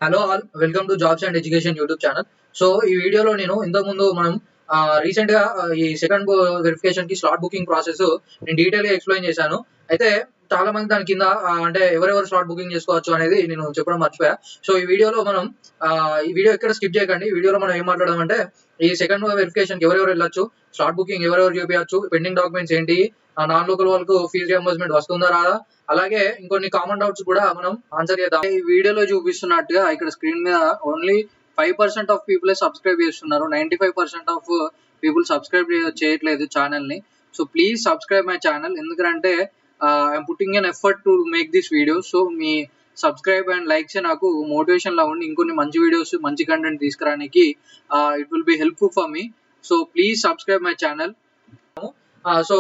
Hello all, welcome to jobs and education YouTube channel. So ఈ వీడియోలో నేను ఇంతకుముందు మనం రీసెంట్ గా ఈ సెకండ్ వెరిఫికేషన్ కి స్లాట్ బుకింగ్ ప్రాసెస్ నేను డీటెయిల్ గా ఎక్స్ప్లెయిన్ చేశాను. అయితే చాలా మంది దాని కింద అంటే ఎవరెవరు స్లాట్ బుకింగ్ చేసుకోవచ్చు అనేది నేను చెప్పడం మర్చిపోయా. సో ఈ వీడియోలో మనం ఈ వీడియో ఎక్కడ స్కిప్ చేయకండి. ఈ వీడియోలో మనం ఏం మాట్లాడదాం అంటే ఈ సెకండ్ వెరిఫికేషన్ కి ఎవరెవరు వెళ్ళొచ్చు, స్లాట్ బుకింగ్ ఎవరెవరు చూపించచ్చు, పెండింగ్ డాక్యుమెంట్స్ ఏంటి, నాన్ లోకల్ వాళ్ళకు ఫీజు రియంబర్స్మెంట్ వస్తుందా రాదా, అలాగే ఇంకొన్ని కామన్ డౌట్స్ కూడా మనం ఆన్సర్ చేద్దాం. ఈ వీడియోలో చూపిస్తున్నట్టుగా ఇక్కడ స్క్రీన్ మీద ఓన్లీ 5% ఆఫ్ పీపుల్ సబ్స్క్రైబ్ చేస్తున్నారు. 95% ఆఫ్ పీపుల్ సబ్స్క్రైబ్ చేయట్లేదు ఛానల్ ని. So please subscribe my channel. ఎందుకంటే I'm putting an effort to make this video. So మీ సబ్స్క్రైబ్ అండ్ లైక్స్ నాకు మోటివేషన్ లా ఉండి ఇంకొన్ని మంచి వీడియోస్ మంచి కంటెంట్ తీసుకురానికి it will be helpful for me. So please subscribe my channel. So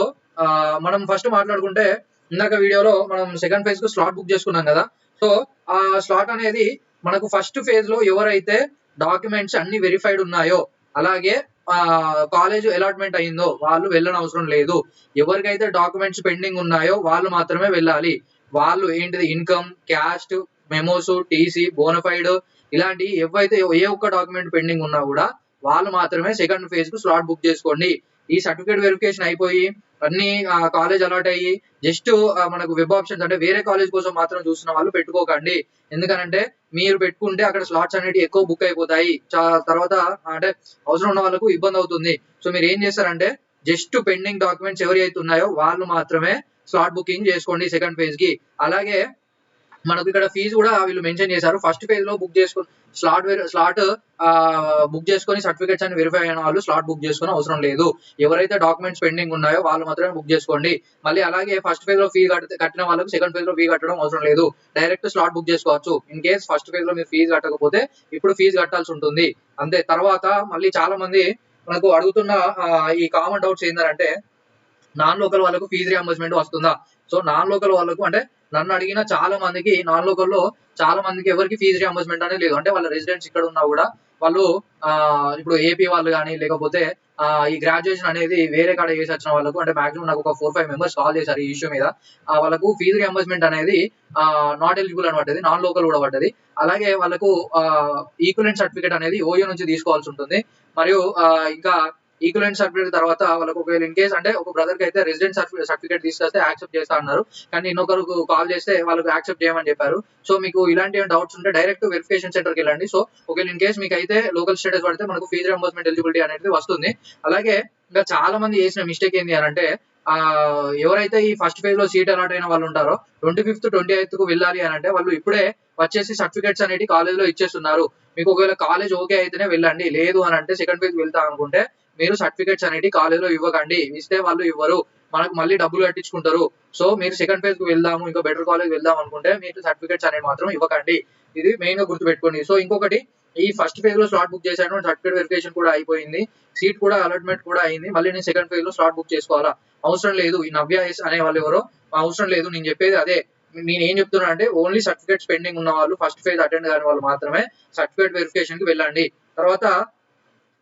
మనం ఫస్ట్ మాట్లాడుకుంటే ఇందాక వీడియోలో మనం సెకండ్ ఫేజ్ కు స్లాట్ బుక్ చేసుకున్నాం కదా. సో ఆ స్లాట్ అనేది మనకు ఫస్ట్ ఫేజ్ లో ఎవరైతే డాక్యుమెంట్స్ అన్ని వెరిఫైడ్ ఉన్నాయో, అలాగే కాలేజ్ అలాట్మెంట్ అయిందో వాళ్ళు వెళ్ళని అవసరం లేదు. ఎవరికైతే డాక్యుమెంట్స్ పెండింగ్ ఉన్నాయో వాళ్ళు మాత్రమే వెళ్ళాలి. వాళ్ళు ఏంటిది income, caste, memos, TC, bonafide ఇలాంటి ఏవైతే ఏ ఒక్క డాక్యుమెంట్ పెండింగ్ ఉన్నా కూడా వాళ్ళు మాత్రమే సెకండ్ ఫేజ్ కు స్లాట్ బుక్ చేసుకోండి. ఈ సర్టిఫికేట్ వెరిఫికేషన్ అయిపోయి అన్ని కాలేజ్ అలాట్ అయ్యి జస్ట్ మనకు వెబ్ ఆప్షన్స్ అంటే వేరే కాలేజ్ కోసం మాత్రం చూస్తున్న వాళ్ళు పెట్టుకోకండి. ఎందుకనంటే మీరు పెట్టుకుంటే అక్కడ స్లాట్స్ అనేవి ఎక్కువ బుక్ అయిపోతాయి. తర్వాత అంటే అవసరం ఉన్న వాళ్ళకు ఇబ్బంది అవుతుంది. సో మీరు ఏం చేస్తారంటే జస్ట్ పెండింగ్ డాక్యుమెంట్స్ ఎవరి అయితే ఉన్నాయో వాళ్ళు మాత్రమే స్లాట్ బుకింగ్ చేసుకోండి సెకండ్ ఫేజ్ కి. అలాగే మనకు ఇక్కడ ఫీజు కూడా వీళ్ళు మెన్షన్ చేశారు. ఫస్ట్ ఫేజ్ లో బుక్ చేసుకుని స్లాట్ బుక్ చేసుకొని సర్టిఫికేట్స్ అని వెరిఫై అయిన వాళ్ళు స్లాట్ బుక్ చేసుకుని అవసరం లేదు. ఎవరైతే డాక్యుమెంట్స్ పెండింగ్ ఉన్నాయో వాళ్ళు మాత్రమే బుక్ చేసుకోండి. మళ్ళీ అలాగే ఫస్ట్ ఫేజ్ లో ఫీ కట్టిన వాళ్ళకి సెకండ్ ఫేజ్ లో ఫీ కట్టడం అవసరం లేదు. డైరెక్ట్ స్లాట్ బుక్ చేసుకోవచ్చు. ఇన్ కేస్ ఫస్ట్ ఫేజ్ లో మీరు ఫీజు కట్టకపోతే ఇప్పుడు ఫీజు కట్టాల్సి ఉంటుంది అంతే. తర్వాత మళ్ళీ చాలా మంది మనకు అడుగుతున్న ఈ కామన్ డౌట్స్ ఏంటంటే నాన్ లోకల్ వాళ్ళకు ఫీజు రియంబర్స్మెంట్ వస్తుందా. సో నాన్ లోకల్ వాళ్ళకు అంటే నన్ను అడిగిన చాలా మందికి నాన్ లోకల్ లో చాలా మందికి ఎవరికి ఫీజు రియంబర్స్మెంట్ అనేది లేదు. అంటే వాళ్ళ రెసిడెన్స్ ఇక్కడ ఉన్నా కూడా వాళ్ళు ఇప్పుడు ఏపీ వాళ్ళు కానీ లేకపోతే ఈ గ్రాడ్యుయేషన్ అనేది వేరే కాడ చేసి వచ్చిన వాళ్ళకు అంటే మాక్సిమం నాకు ఒక 4-5 మెంబర్స్ కాల్ చేశారు ఈ ఇష్యూ మీద. వాళ్ళకు ఫీజు రియంబర్స్మెంట్ అనేది నాట్ ఎలిజిబుల్ అని పడ్డది, నాన్ లోకల్ కూడా పడ్డది. అలాగే వాళ్ళకు ఈక్వలెంట్ సర్టిఫికేట్ అనేది ఓయూ నుంచి తీసుకోవాల్సి ఉంటుంది. మరియు ఇంకా ఈక్వలెంట్ సర్టిఫికేట్ తర్వాత వాళ్ళకు ఒకవేళ ఇన్ కేస్ అంటే ఒక బ్రదర్ కి అయితే రెసిడెంట్ సర్టిఫికేట్ తీసుకొస్తే యాక్సెప్ట్ చేస్తా అన్నారు. కానీ ఇంకొకరు కాల్ చేస్తే వాళ్ళకు యాక్సెప్ట్ చేయమని చెప్పారు. సో మీకు ఇలాంటి డౌట్స్ ఉంటే డైరెక్ట్ వెరిఫికేషన్ సెంటర్ కి వెళ్ళండి. సో ఒకవేళ ఇన్ కేస్ మీకు అయితే లోకల్ స్టేటస్ పడితే మనకు ఫీజు రియంబర్స్మెంట్ ఎలిజిబిలిటీ అనేది వస్తుంది. అలాగే ఇంకా చాలా మంది చేసిన మిస్టేక్ ఏంటి అని అంటే ఎవరైతే ఈ ఫస్ట్ ఫేజ్ లో సీట్ అలాట్ అయిన వాళ్ళు ఉంటారో 25th 28th కు వెళ్ళాలి అని అంటే వాళ్ళు ఇప్పుడే వచ్చేసి సర్టిఫికేట్స్ అనేవి కాలేజ్ లో ఇచ్చేస్తున్నారు. మీకు ఒకవేళ కాలేజ్ ఓకే అయితేనే వెళ్ళండి. లేదు అని అంటే సెకండ్ ఫేజ్ వెళ్తా అనుకుంటే మీరు సర్టిఫికేట్స్ అనేవి కాలేజ్ లో ఇవ్వకండి. ఇస్తే వాళ్ళు ఇవ్వరు, మనకు మళ్ళీ డబ్బులు కట్టించుకుంటారు. సో మీరు సెకండ్ ఫేజ్ కు వెళ్దాము, ఇంకా బెటర్ కాలేజ్ వెళ్దాం అనుకుంటే మీరు సర్టిఫికేట్స్ అనేవి మాత్రం ఇవ్వకండి. ఇది మెయిన్ గా గుర్తుపెట్టుకోండి. సో ఇంకొకటి, ఈ ఫస్ట్ ఫేజ్ లో స్లాట్ బుక్ చేశాను, సర్టిఫికేట్ వెరిఫికేషన్ కూడా అయిపోయింది, సీట్ కూడా అలాట్మెంట్ కూడా అయింది, మళ్ళీ నేను సెకండ్ ఫేజ్ లో స్లాట్ బుక్ చేసుకోవాలా? అవసరం లేదు. ఈ నవ్య ఎస్ అనే వాళ్ళు ఎవరో అవసరం లేదు. నేను చెప్పేది అదే. నేను ఏం చెప్తున్నా అంటే ఓన్లీ సర్టిఫికేట్స్ పెండింగ్ ఉన్న వాళ్ళు, ఫస్ట్ ఫేజ్ అటెండ్ కాని వాళ్ళు మాత్రమే సర్టిఫికేట్ వెరిఫికేషన్ కి వెళ్ళండి. తర్వాత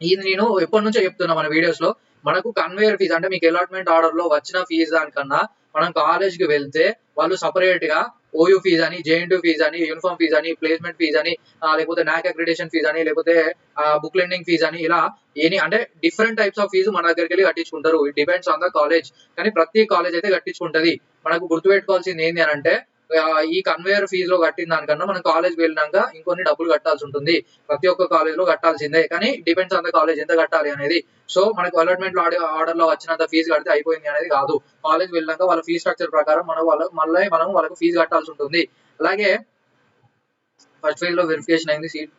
ఇది నేను ఎప్పటి నుంచో చెప్తున్నా మన వీడియోస్ లో, మనకు కన్వేయర్ ఫీజు అంటే మీకు అలాట్మెంట్ ఆర్డర్ లో వచ్చిన ఫీజు దానికన్నా మనం కాలేజ్ కి వెళ్తే వాళ్ళు సపరేట్ గా ఓయూ ఫీజ్ అని, జేఎన్టీ ఫీజ్ అని, యూనిఫామ్ ఫీజ్ అని, ప్లేస్మెంట్ ఫీజ్ అని, లేకపోతే నాక్ అక్రిడేషన్ ఫీజ్ అని, లేకపోతే బుక్ లెండింగ్ ఫీజ్ అని, ఇలా అంటే డిఫరెంట్ టైప్స్ ఆఫ్ ఫీజు మన దగ్గరికి వెళ్ళి కట్టించుకుంటారు. It depends on the college. కానీ ప్రతి కాలేజ్ అయితే కట్టించుకుంటది. మనకు గుర్తుపెట్టుకోవాల్సింది ఏంటి అని అంటే ఈ కన్వేయర్ ఫీజులో కట్టిన దానికన్నా మనం కాలేజ్ వెళ్ళినాక ఇంకొన్ని డబ్బులు కట్టాల్సి ఉంటుంది. ప్రతి ఒక్క కాలేజ్ లో కట్టాల్సిందే. కానీ డిపెండ్స్ ఆన్ ద కాలేజ్ ఎంత కట్టాలి అనేది. సో మనకు అలాట్మెంట్ ఆర్డర్ లో వచ్చినంత ఫీజు కడితే అయిపోయింది అనేది కాదు. కాలేజ్ వెళ్ళినాక వాళ్ళ ఫీజ్ స్ట్రక్చర్ ప్రకారం మనం వాళ్ళకు ఫీజు కట్టాల్సి ఉంటుంది. అలాగే ఫస్ట్ ఫేజ్ లో వెరిఫికేషన్ అయింది సీట్.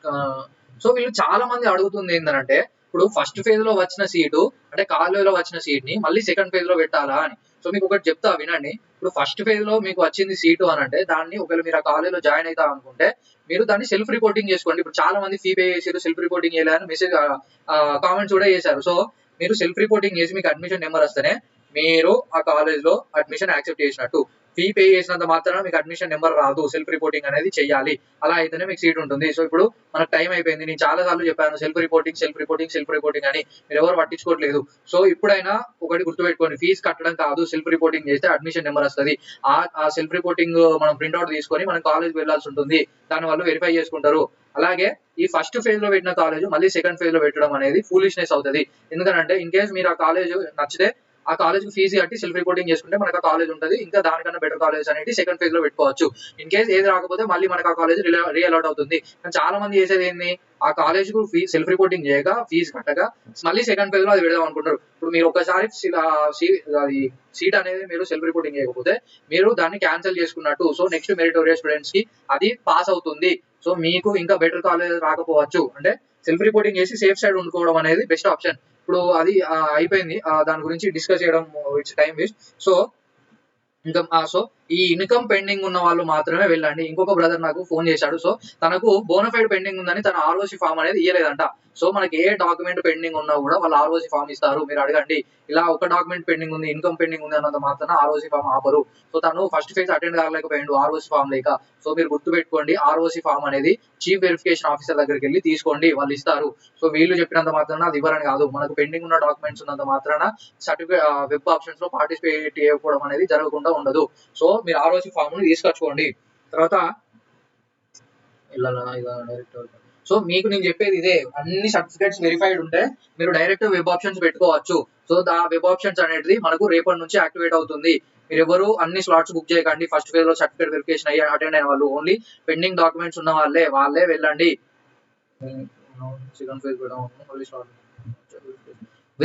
సో వీళ్ళు చాలా మంది అడుగుతుంది ఏంటంటే ఇప్పుడు ఫస్ట్ ఫేజ్ లో వచ్చిన సీటు అంటే కాలేజ్ లో వచ్చిన సీట్ ని మళ్ళీ సెకండ్ ఫేజ్ లో పెట్టాలా అని. సో మీకు ఒకటి చెప్తా వినండి. ఇప్పుడు ఫస్ట్ ఫేజ్ లో మీకు వచ్చింది సీటు అని అంటే దాన్ని ఒకవేళ మీరు ఆ కాలేజ్ లో జాయిన్ అవుతా అనుకుంటే మీరు దాన్ని సెల్ఫ్ రిపోర్టింగ్ చేసుకోండి. ఇప్పుడు చాలా మంది ఫీ పే చేసారు, సెల్ఫ్ రిపోర్టింగ్ చేయాలని మెసేజ్ కామెంట్స్ కూడా చేశారు. సో మీరు సెల్ఫ్ రిపోర్టింగ్ చేసి మీకు అడ్మిషన్ నెంబర్ వస్తేనే మీరు ఆ కాలేజ్ లో అడ్మిషన్ యాక్సెప్ట్ చేసినట్టు. ఫీ పే చేసినంత మాత్రాన మీకు అడ్మిషన్ నెంబర్ రాదు. సెల్ఫ్ రిపోర్టింగ్ అనేది చేయాలి. అలా అయితేనే మీకు సీట్ ఉంటుంది. సో ఇప్పుడు మనకు టైం అయిపోయింది. నేను చాలా సార్లు చెప్పాను సెల్ఫ్ రిపోర్టింగ్ అని. మీరెవరు పట్టించుకోవట్లేదు. సో ఇప్పుడైనా ఒకటి గుర్తుపెట్టుకోండి. ఫీజు కట్టడం కాదు, సెల్ఫ్ రిపోర్టింగ్ చేస్తే అడ్మిషన్ నెంబర్ వస్తది. ఆ సెల్ఫ్ రిపోర్టింగ్ మనం ప్రింట్‌ఔట్ తీసుకొని మనం కాలేజ్‌కి వెళ్ళాల్సి ఉంటుంది. దాన్ని వాళ్ళు వెరిఫై చేసుకుంటారు. అలాగే ఈ ఫస్ట్ ఫేజ్‌లో పెట్టిన కాలేజ్ మళ్ళీ సెకండ్ ఫేజ్‌లో పెట్టడం అనేది ఫూలిష్‌నెస్ అవుతది. ఎందుకనంటే ఇన్ కేస్ మీరు ఆ కాలేజ్ నచ్చితే ఆ కాలేజ్‌కి ఫీజు కట్టి సెల్ఫ్ రిపోర్టింగ్ చేసుకుంటే మనకు ఆ కాలేజ్ ఉంటది. ఇంకా దానికన్నా బెటర్ కాలేజెస్ అనేవి సెకండ్ ఫేజ్‌లో పెట్టుకోవచ్చు. ఇన్ కేస్ ఏది రాకపోతే మళ్ళీ మనకు ఆ కాలేజ్ రీఅలాట్ అవుతుంది. కానీ చాలా మంది చేసేది ఏంది? ఆ కాలేజ్‌కు సెల్ఫ్ రిపోర్టింగ్ చేయక, ఫీజు కట్టక మళ్ళీ సెకండ్ ఫేజ్‌లో అది పెడదాం అనుకుంటారు. ఇప్పుడు మీరు ఒక్కసారి అది సీట్ అనేది మీరు సెల్ఫ్ రిపోర్టింగ్ చేయకపోతే మీరు దాన్ని క్యాన్సిల్ చేసుకున్నట్టు. సో నెక్స్ట్ మెరిటోరియస్ స్టూడెంట్స్‌కి అది పాస్ అవుతుంది. సో మీకు ఇంకా బెటర్ కాలేజ్ రాకపోవచ్చు. అంటే సెల్ఫ్ రిపోర్టింగ్ చేసి సేఫ్ సైడ్ ఉండుకోవడం అనేది బెస్ట్ ఆప్షన్. ఇప్పుడు అది అయిపోయింది. దాని గురించి డిస్కస్ చేయడం it's time waste. So so ఈ ఇన్‌కమ్ పెండింగ్ ఉన్న వాళ్ళు మాత్రమే వెళ్ళండి. ఇంకొక బ్రదర్ నాకు ఫోన్ చేశాడు. సో తనకు బోనఫైడ్ పెండింగ్ ఉందని తన ఆర్ఓసీ ఫార్మ్ అనేది ఇయ్యలేదంట. సో మనకి ఏ డాక్యుమెంట్ పెండింగ్ ఉన్నా కూడా వాళ్ళు ఆర్ఓసీ ఫార్మ్ ఇస్తారు. మీరు అడగండి. ఇలా ఒక డాక్యుమెంట్ పెండింగ్ ఉంది, ఇన్‌కమ్ పెండింగ్ ఉంది అన్నంత మాత్రాన ఆర్ఓసీ ఫార్మ్ ఆపరు. సో తను ఫస్ట్ ఫేజ్ అటెండ్ కాలేకపోయిండు ఆర్ఓసీ ఫార్మ్ లేక. సో మీరు గుర్తుపెట్టుకోండి, ఆర్ఓసీ ఫార్మ్ అనేది చీఫ్ వెరిఫికేషన్ ఆఫీసర్ దగ్గరికెళ్లి తీసుకోండి. వాళ్ళు ఇస్తారు. సో వీళ్ళు చెప్పినంత మాత్రాన అది ఇవ్వరని కాదు. మనకు పెండింగ్ ఉన్న డాక్యుమెంట్స్ ఉన్నంత మాత్రాన వెబ్ ఆప్షన్స్ లో పార్టిసిపేట్ చేయకపోవడం అనేది జరగకుండా ఉండదు. సో మీరు ఆర్ఓసీ ఫామ్ ని తీసుకొచ్చుకోండి. తర్వాత సో మీకు నేను చెప్పేది ఇదే. అన్ని సర్టిఫికేట్స్ వెరిఫైడ్ ఉంటే మీరు డైరెక్ట్ వెబ్ ఆప్షన్స్ పెట్టుకోవచ్చు. సో వెబ్ ఆప్షన్స్ అనేది మనకు రేపటి నుంచి యాక్టివేట్ అవుతుంది. మీరెవరు అన్ని స్లాట్స్ బుక్ చేయకండి. ఫస్ట్ ఫేజ్ లో సర్టిఫికేట్ వెరిఫికేషన్ అటెండ్ అయిన వాళ్ళు ఓన్లీ పెండింగ్ డాక్యుమెంట్స్ ఉన్న వాళ్ళే వెళ్ళండి. సెకండ్ ఫేజ్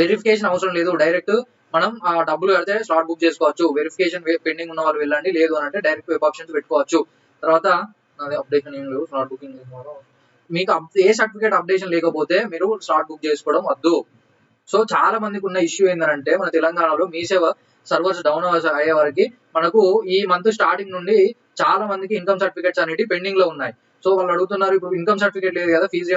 వెరిఫికేషన్ అవసరం లేదు. డైరెక్ట్ మనం డబ్బులు కడితే స్లాట్ బుక్ చేసుకోవచ్చు. వెరిఫికేషన్ పెండింగ్ ఉన్న వాళ్ళు వెళ్ళండి. లేదు అని అంటే డైరెక్ట్ వెబ్ ఆప్షన్స్ పెట్టుకోవచ్చు. తర్వాత నాది అప్డేషన్ ఏం లేవు. స్లాట్ బుకింగ్ మీకు ఏ సర్టిఫికేట్ అప్డేషన్ లేకపోతే మీరు స్లాట్ బుక్ చేసుకోవడం వద్దు. సో చాలా మందికి ఉన్న ఇష్యూ ఏంటంటే మన తెలంగాణలో మీ సేవ సర్వర్స్ డౌన్ అయ్యే వరకు మనకు ఈ మంత్ స్టార్టింగ్ నుండి చాలా మందికి ఇన్కమ్ సర్టిఫికేట్స్ అనేవి పెండింగ్ లో ఉన్నాయి. సో వాళ్ళు అడుగుతున్నారు, ఇప్పుడు ఇన్కమ్ సర్టిఫికేట్ లేదు కదా, ఫీజు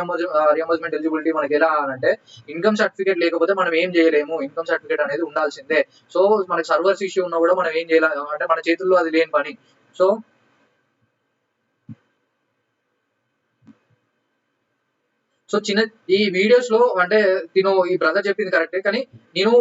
రియంబర్స్మెంట్ ఎలిజిబిలిటీ మనకి ఎలా అంటే ఇన్కమ్ సర్టిఫికేట్ లేకపోతే మనం ఏం చేయలేము. ఇన్కమ్ సర్టిఫికేట్ అనేది ఉండాల్సిందే. సో మనకి సర్వర్స్ ఇష్యూ ఉన్నా కూడా మనం ఏం చేయలేము, అంటే మన చేతుల్లో అది లేని పని. సో చిన్న ఈ వీడియోస్ లో అంటే ఈ బ్రదర్ చెప్పింది కరెక్టే. కానీ నేను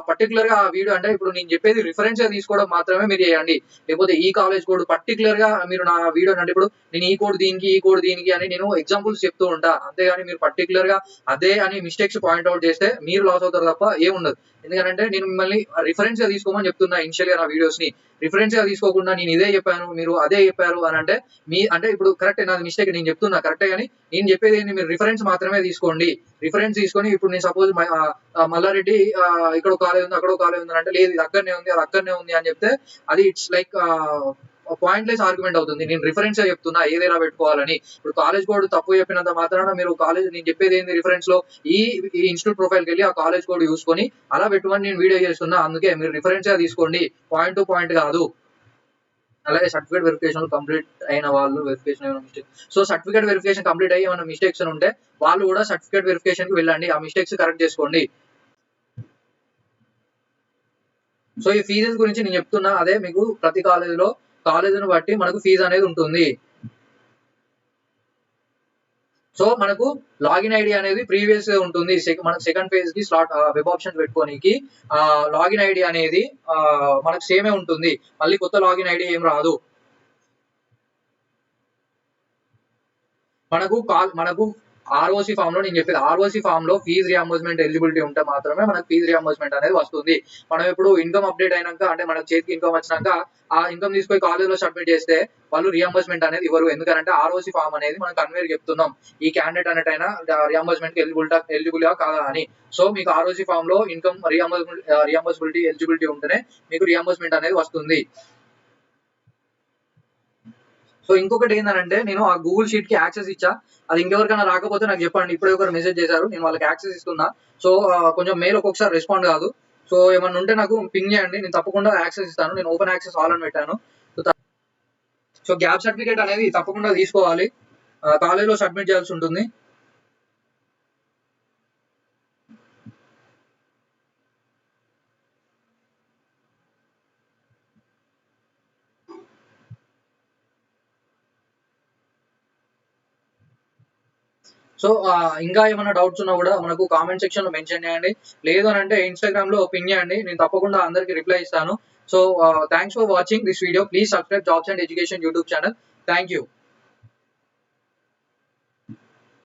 పర్టికులర్ గా ఆ వీడియో అంటే ఇప్పుడు నేను చెప్పేది రిఫరెన్స్ గా తీసుకోవడం మాత్రమే మీరు చేయండి. లేకపోతే ఈ కాలేజ్ కోడ్ పర్టికులర్ గా మీరు నా వీడియో అంటే ఇప్పుడు నేను ఈ కోడ్ దీనికి, ఈ కోడ్ దీనికి అని నేను ఎగ్జాంపుల్స్ చెప్తూ ఉంటా. అంతేగాని మీరు పర్టికులర్ గా అదే అని మిస్టేక్స్ పాయింట్ అవుట్ చేస్తే మీరు లాస్ అవుతారు తప్ప ఏముండదు. ఎందుకంటే నేను మిమ్మల్ని రిఫరెన్స్ గా తీసుకోమని చెప్తున్నా ఇనిషియల్ గా నా వీడియోస్ ని. రిఫరెన్స్ గా తీసుకోకుండా నేను ఇదే చెప్పాను, మీరు అదే చెప్పారు అని అంటే అంటే ఇప్పుడు కరెక్టే, నాది మిస్టేక్, నేను చెప్తున్నా కరెక్టే. కానీ నేను చెప్పేది ఏంటి, మీరు రిఫరెన్స్ మాత్రమే తీసుకోండి. రిఫరెన్స్ తీసుకొని ఇప్పుడు నేను సపోజ్ మల్లారెడ్డి ఇక్కడ కాలేజ్ ఉంది, అక్కడ కాలేజ్ ఉంది అంటే లేదు ఇది అక్కడనే ఉంది, అది అక్కడనే ఉంది అని చెప్తే అది ఇట్స్ లైక్ పాయింట్లెస్ ఆర్గ్యుమెంట్ అవుతుంది. నేను రిఫరెన్స్ చెప్తున్నా ఏదైనా పెట్టుకోవాలని. ఇప్పుడు కాలేజ్ కోడ్ తప్పు చెప్పినంత మాత్రాన మీరు కాలేజ్ నేను చెప్పేది ఏంది, రిఫరెన్స్ లో ఈ ఇన్స్టిట్యూట్ ప్రొఫైల్కి వెళ్ళి ఆ కాలేజ్ కోడ్ చూసుకొని అలా పెట్టుకొని నేను వీడియో చేస్తున్నా. అందుకే మీరు రిఫరెన్స్ గా తీసుకోండి, పాయింట్ టు పాయింట్ కాదు. అలాగే సర్టిఫికేట్ వెరిఫికేషన్ కంప్లీట్ అయిన వాళ్ళు వెరిఫికేషన్ ఏమైనా mistake, so certificate verification complete అయ్యి ఏమైనా మిస్టేక్స్ ఉంటే వాళ్ళు కూడా సర్టిఫికేట్ వెరిఫికేషన్ కి వెళ్ళండి. ఆ మిస్టేక్స్ కరెక్ట్ చేసుకోండి. సో ఈ ఫీజెస్ గురించి నేను చెప్తున్నా అదే, మీకు ప్రతి కాలేజీని బట్టి మనకు ఫీజు అనేది ఉంటుంది. సో మనకు లాగిన్ ఐడి అనేది ప్రీవియస్ గా ఉంటుంది. మనకు సెకండ్ ఫేజ్ కి స్లాట్ వెబ్ ఆప్షన్ పెట్టుకోనికి లాగిన్ ఐడి అనేది మనకు సేమే ఉంటుంది. మళ్ళీ కొత్త లాగిన్ ఐడి ఏం రాదు. మనకు ఆర్ఓసీ ఫామ్ లో నేను చెప్పేది, ఆర్ఓసీ ఫామ్ లో ఫీజ్ రియంబర్స్మెంట్ ఎలిజిబిలిటీ ఉంటే మాత్రమే మనకు ఫీజ్ రియంబర్స్మెంట్ అనేది వస్తుంది. మనం ఇప్పుడు ఇన్కమ్ అప్డేట్ అయినాక అంటే మన చేతికి ఇన్కమ్ వచ్చినాక ఆ ఇన్కమ్ తీసుకొని కాలేజ్ లో సబ్మిట్ చేస్తే వాళ్ళు రియంబర్స్మెంట్ అనేది ఇవ్వరు. ఎందుకంటే ఆర్ఓసీ ఫామ్ అనేది మనం కన్వేర్ చెప్తున్నాం ఈ క్యాండిడేట్ అన్నట్టయినా రియంబర్స్మెంట్ కి ఎలిజిబుల్ కాదా అని. సో మీకు ఆర్ఓసీ ఫామ్ లో ఇన్కమ్ రియంబర్సిబిలిటీ ఎలిజిబిలిటీ ఉంటేనే మీకు రియంబర్స్మెంట్ అనేది వస్తుంది. సో ఇంకొకటి ఏంటంటే నేను ఆ గూగుల్ షీట్ కి యాక్సెస్ ఇచ్చా. అది ఇంకెవరికైనా రాకపోతే నాకు చెప్పండి. ఇప్పుడే ఒకరు మెసేజ్ చేశారు, నేను వాళ్ళకి యాక్సెస్ ఇస్తున్నా. సో కొంచెం మెయిల్ ఒక్కొక్కసారి రెస్పాండ్ కాదు. సో ఏమన్నా ఉంటే నాకు పింగ్ చేయండి, నేను తప్పకుండా యాక్సెస్ ఇస్తాను. నేను ఓపెన్ యాక్సెస్ ఆల్ అని పెట్టాను. సో గ్యాప్ సర్టిఫికేట్ అనేది తప్పకుండా తీసుకోవాలి. కాలేజ్ లో సబ్మిట్ చేయాల్సి ఉంటుంది. సో ఇంకా ఏమైనా డౌట్స్ ఉన్నా కూడా మనకు కామెంట్ సెక్షన్ లో మెన్షన్ చేయండి. లేదు అని అంటే ఇన్స్టాగ్రామ్ లో పిన్ చేయండి. నేను తప్పకుండా అందరికి రిప్లై ఇస్తాను. So thanks for watching this video. Please subscribe jobs and education YouTube channel. Thank you.